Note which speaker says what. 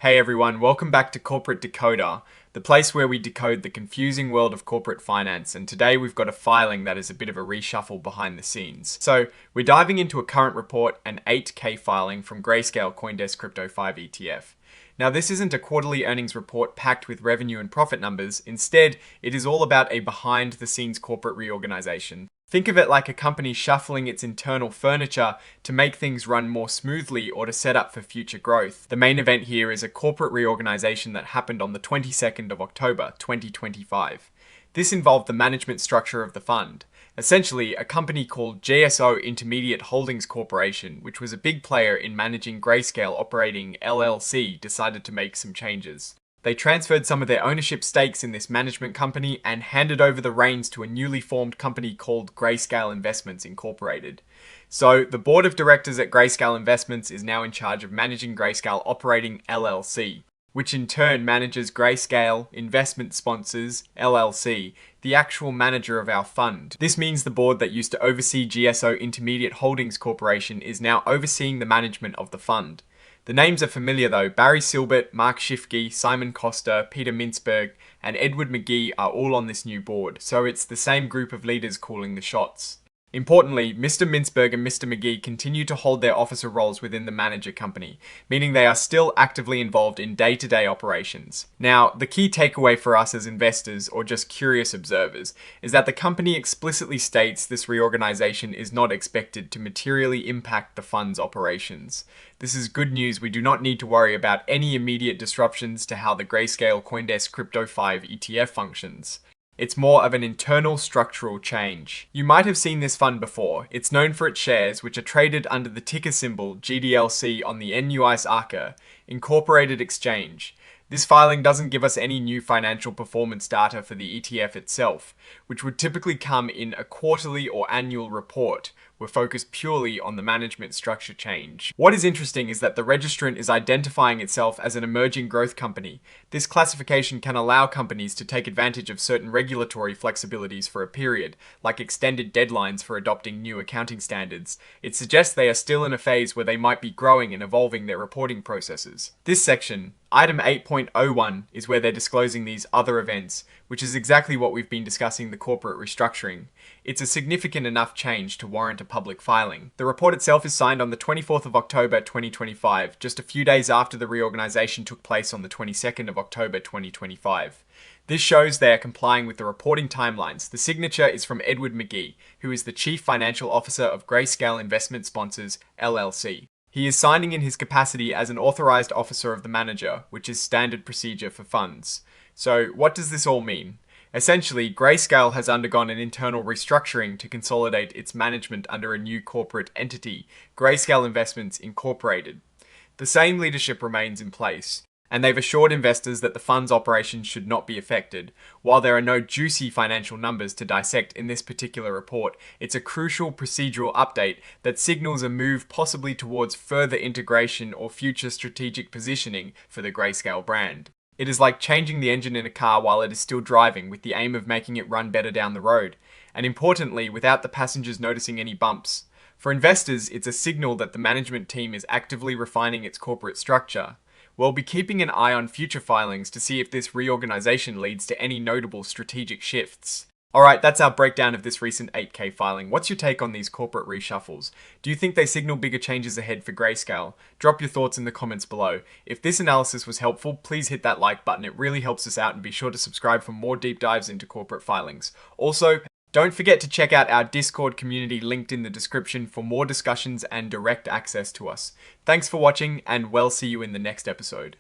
Speaker 1: Hey everyone, welcome back to Corporate Decoder, the place where we decode the confusing world of corporate finance, and today we've got a filing that is a bit of a reshuffle behind the scenes. So, we're diving into a current report, an 8K filing from Grayscale CoinDesk Crypto 5 ETF. Now, this isn't a quarterly earnings report packed with revenue and profit numbers. Instead, it is all about a behind-the-scenes corporate reorganization. Think of it like a company shuffling its internal furniture to make things run more smoothly or to set up for future growth. The main event here is a corporate reorganization that happened on the 22nd of October, 2025. This involved the management structure of the fund. Essentially, a company called GSO Intermediate Holdings Corporation, which was a big player in managing Grayscale operating LLC, decided to make some changes. They transferred some of their ownership stakes in this management company and handed over the reins to a newly formed company called Grayscale Investments Incorporated. So, the board of directors at Grayscale Investments is now in charge of managing Grayscale Operating LLC, which in turn manages Grayscale Investment Sponsors LLC, the actual manager of our fund. This means the board that used to oversee GSO Intermediate Holdings Corporation is now overseeing the management of the fund. The names are familiar though. Barry Silbert, Mark Schiffke, Simon Costa, Peter Mintzberg, and Edward McGee are all on this new board, so it's the same group of leaders calling the shots. Importantly, Mr. Mintzberg and Mr. McGee continue to hold their officer roles within the manager company, meaning they are still actively involved in day-to-day operations. Now, the key takeaway for us as investors or just curious observers is that the company explicitly states this reorganization is not expected to materially impact the fund's operations. This is good news. We do not need to worry about any immediate disruptions to how the Grayscale CoinDesk Crypto 5 ETF functions. It's more of an internal structural change. You might have seen this fund before. It's known for its shares, which are traded under the ticker symbol GDLC on the NUIS ARCA Incorporated Exchange. This filing doesn't give us any new financial performance data for the ETF itself, which would typically come in a quarterly or annual report. We're focused purely on the management structure change. What is interesting is that the registrant is identifying itself as an emerging growth company. This classification can allow companies to take advantage of certain regulatory flexibilities for a period, like extended deadlines for adopting new accounting standards. It suggests they are still in a phase where they might be growing and evolving their reporting processes. This section, Item 8.01, is where they're disclosing these other events, which is exactly what we've been discussing the corporate restructuring. It's a significant enough change to warrant a public filing. The report itself is signed on the 24th of October 2025, just a few days after the reorganization took place on the 22nd of October 2025. This shows they are complying with the reporting timelines. The signature is from Edward McGee, who is the Chief Financial Officer of Grayscale Investment Sponsors LLC. He is signing in his capacity as an authorized officer of the manager, which is standard procedure for funds. So, what does this all mean? Essentially, Grayscale has undergone an internal restructuring to consolidate its management under a new corporate entity, Grayscale Investments Incorporated. The same leadership remains in place, and they've assured investors that the fund's operations should not be affected. While there are no juicy financial numbers to dissect in this particular report, it's a crucial procedural update that signals a move possibly towards further integration or future strategic positioning for the Grayscale brand. It is like changing the engine in a car while it is still driving, with the aim of making it run better down the road, and importantly, without the passengers noticing any bumps. For investors, it's a signal that the management team is actively refining its corporate structure. We'll be keeping an eye on future filings to see if this reorganization leads to any notable strategic shifts. Alright, that's our breakdown of this recent 8K filing. What's your take on these corporate reshuffles? Do you think they signal bigger changes ahead for Grayscale? Drop your thoughts in the comments below. If this analysis was helpful, please hit that like button. It really helps us out, and be sure to subscribe for more deep dives into corporate filings. Also, don't forget to check out our Discord community linked in the description for more discussions and direct access to us. Thanks for watching, and we'll see you in the next episode.